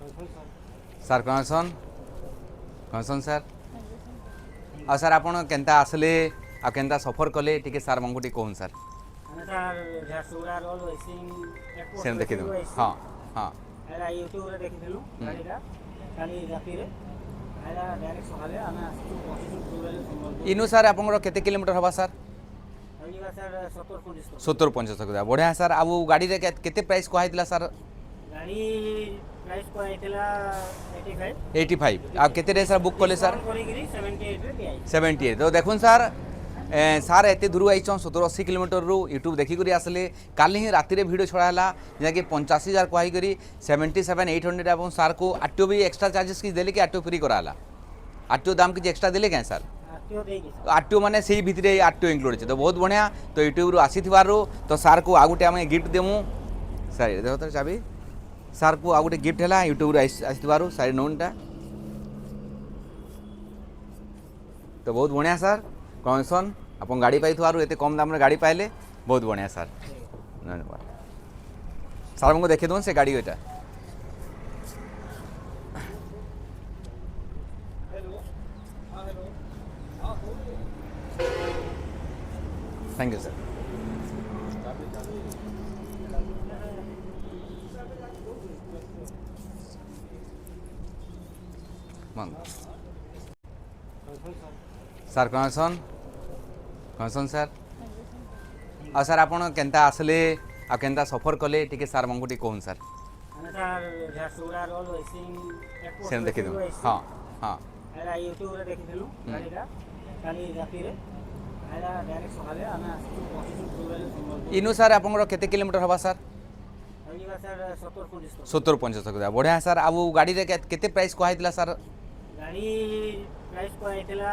sir କନସନ୍ କନସନ୍ sir ଆଉ sir ଆପଣ କେନ୍ତା ଆସିଲେ ଆଉ କେନ୍ତା ସଫର କଲେ ଟିକେ ସାର୍ ମଙ୍କୁ ଟିକେ କହୁନ୍ ସାର୍ ଆମେ ସାର୍ ଝାରସୁଗୁଡ଼ା ରୋଡ୍ ୱେସିଂ ଏୟାରପୋର୍ଟ ସେମିତି ଦେଖିଦେବୁ ୱେସିଂ ହଁ ହଁ ଏଇଟା ୟୁଟ୍ୟୁବରେ ଦେଖିଥିଲୁ ଗାଡ଼ିଟା କାଲି ରାତିରେ ଏଇଟା ଡାଇରେକ୍ଟ ସକାଳେ ଆମେ ଆସିଛୁ ପହଞ୍ଚିଛୁ ଫୁଲବାଣୀ ସମ୍ବଲପୁର ଇନୁ ସାର୍ ଆପଣଙ୍କର କେତେ କିଲୋମିଟର ହେବା ସାର୍ ହେଇଯିବା ସାର୍ 70-75 70-75 ବଢ଼ିଆ ସାର୍ ଆଉ ଗାଡ଼ିରେ କେତେ ପ୍ରାଇସ୍ କୁହାଯାଇଥିଲା ସାର୍ ଗାଡ଼ି ପ୍ରାଇସ୍ କୁହାଯାଇଥିଲା 85 85 ଆଉ କେତେ ସାର୍ ବୁକ୍ କଲେ ସାର୍ ଡିସକାଉଣ୍ଟ କରିକିରି 78ରେ ଦିଆଯାଇଛି 78 ତ দেখুন স্যার সার এত দূর আইছন 70-80 কিলোমিটর यूट्यूब देखिक आसले काली ही राति भिड छड़ा है जहाँकि 85,000 कहीकि 77,800 और सार को आरटीओ भी एक्सट्रा चार्जेस किसी देले कि आरटीओ फ्री कराला आरटीओ दाम किसी एक्सट्रा देले क्या सर आरटीओ मैंने से भितर आरटीओ इनक्लूड है तो बहुत बढ़िया तो यूट्यूब आसी तो सार को आ गए आम गिफ्ट देमु सर देख तो चाबी सार को आ गए गिफ्ट है यूट्यूब आसी सारी नोनटा तो बहुत बढ़िया सर कौनसन आप गाड़ी पाई एत कम दाम गाड़ी पाइले बहुत बढ़िया सर धन्यवाद सर हमको देखे दूँ से गाड़ी एटा थैंक यू सर सर कौनसन कौनसन सर आ सर आपन केंता आसले आ केंता सफर कले टिके सर मଙ୍କୁ टिके कहून सर ଆମେ ସାର୍ ଝାରସୁଗୁଡ଼ା ରୋଡ୍ ୱେସିଂ ଏୟାରପୋର୍ଟ सेम देखि दो हां हां ଏଇଟା ୟୁଟ୍ୟୁବରେ ଦେଖିଥିଲୁ ଗାଡ଼ିଟା କାଲି ରାତିରେ ଏଇଟା ଡାଇରେକ୍ଟ ସକାଳେ ଆମେ ଆସିଛୁ ପହଞ୍ଚିଛୁ ଫୁଲବାଣୀ ସମ୍ବଲପୁର इनु सर आपनकर केते किलोमीटर हबा सर ହେଇଯିବା ସାର୍ 70-75 70-75 बढ़िया सर आ गाड़ी रे केते प्राइस कहैतिला सर गाड़ी प्राइस कुहाଯାଇଥିଲା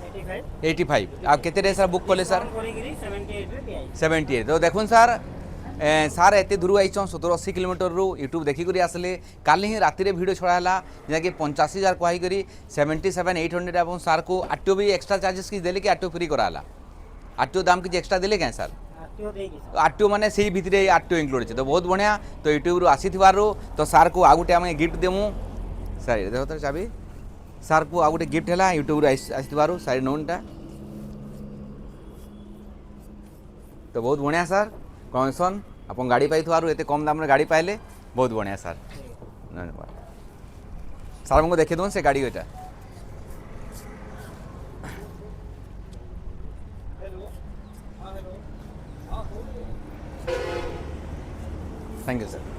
85 85 आ केते रे सर बुक कले सर ଡିସକାଉଣ୍ଟ କରିକିରି 78ରେ ଦିଆଯାଇଛି 78 तो देखुन सर सार एत दूर आईछन 70-80 किलोमीटर यूट्यूब देखिक आसले काली ही राति भिड छड़ा है जहाँकि 85,000 कहीकि 77,800 और सार को आरटीओ भी एक्सट्रा चार्जेस किसी देले कि आरटीओ फ्री कराला आरटीओ दाम किसी एक्सट्रा देले क्या सर आरटीओ मैंने से भितर आरटीओ इनक्लूड है तो बहुत बढ़िया तो यूट्यूब आसी तो सार को आ गए आम गिफ्ट देमु सर देख तो चाबी सार को आ गए गिफ्ट है यूट्यूब आसी सारी नोनटा तो बहुत बढ़िया सर कौनसन आप गाड़ी पाई एत कम दाम गाड़ी पाइले बहुत बढ़िया सर धन्यवाद सर हमको देखे दूँ से गाड़ी एटा थैंक यू सर